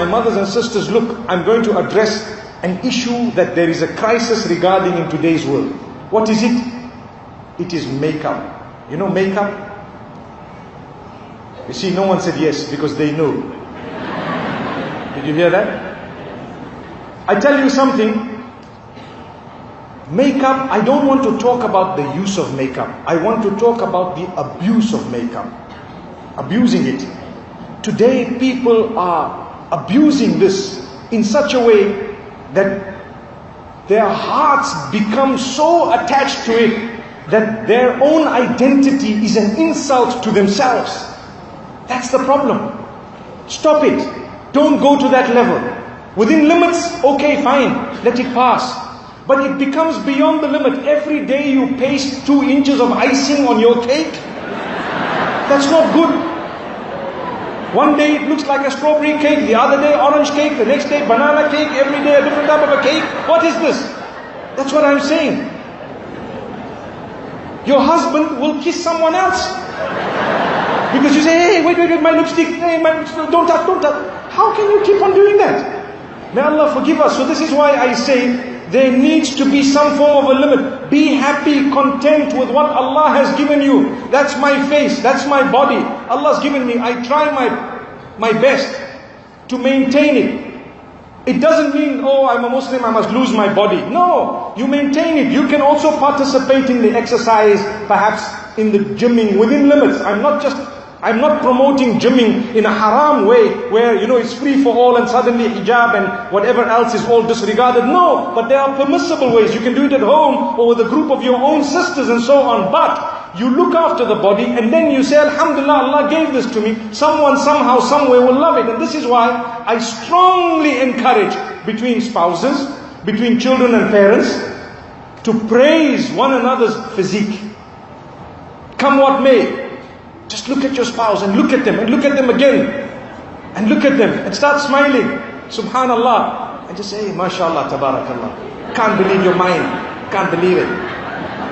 my mothers and sisters, look, I'm going to address an issue that there is a crisis regarding in today's world. What is it? It is makeup. You know makeup? You see, no one said yes because they know. Did you hear that? I tell you something. Makeup, I don't want to talk about the use of makeup. I want to talk about the abuse of makeup. Abusing it. Today people are abusing this in such a way that their hearts become so attached to it that their own identity is an insult to themselves. That's the problem. Stop it. Don't go to that level. Within limits, okay, fine, let it pass. But it becomes beyond the limit. Every day you paste 2 inches of icing on your cake. That's not good. One day it looks like a strawberry cake, the other day orange cake, the next day banana cake, every day a different type of a cake. What is this? That's what I'm saying. Your husband will kiss someone else. Because you say, hey, wait, my lipstick, hey, don't touch. How can you keep on doing that? May Allah forgive us. So this is why I say, there needs to be some form of a limit. Be happy, content with what Allah has given you. That's my face, that's my body. Allah's given me. I try my best to maintain it. It doesn't mean, oh, I'm a Muslim, I must lose my body. No, you maintain it. You can also participate in the exercise, perhaps in the gymming within limits. I'm not promoting gymming in a haram way where, it's free for all and suddenly hijab and whatever else is all disregarded. No, but there are permissible ways. You can do it at home or with a group of your own sisters and so on. But you look after the body and then you say, Alhamdulillah, Allah gave this to me. Someone, somehow, somewhere will love it. And this is why I strongly encourage between spouses, between children and parents, to praise one another's physique. Come what may. Just look at your spouse and look at them and look at them again and look at them and start smiling. Subhanallah. And just say, MashaAllah, Tabarakallah. Can't believe your mind. Can't believe it.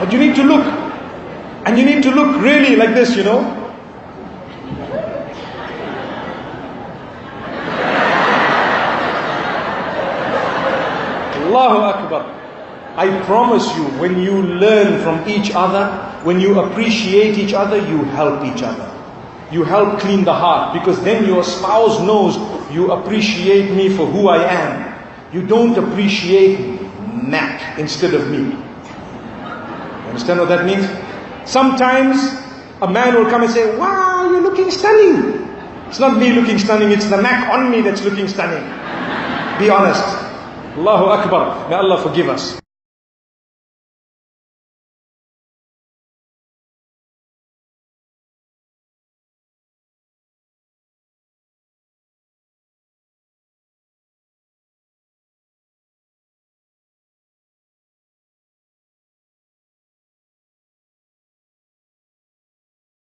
But you need to look. And you need to look really like this, Allahu Akbar. I promise you, when you learn from each other, when you appreciate each other, you help each other. You help clean the heart, because then your spouse knows you appreciate me for who I am. You don't appreciate Menk instead of me. Understand what that means? Sometimes a man will come and say, wow, you're looking stunning. It's not me looking stunning, it's the Menk on me that's looking stunning. Be honest. Allahu Akbar. May Allah forgive us.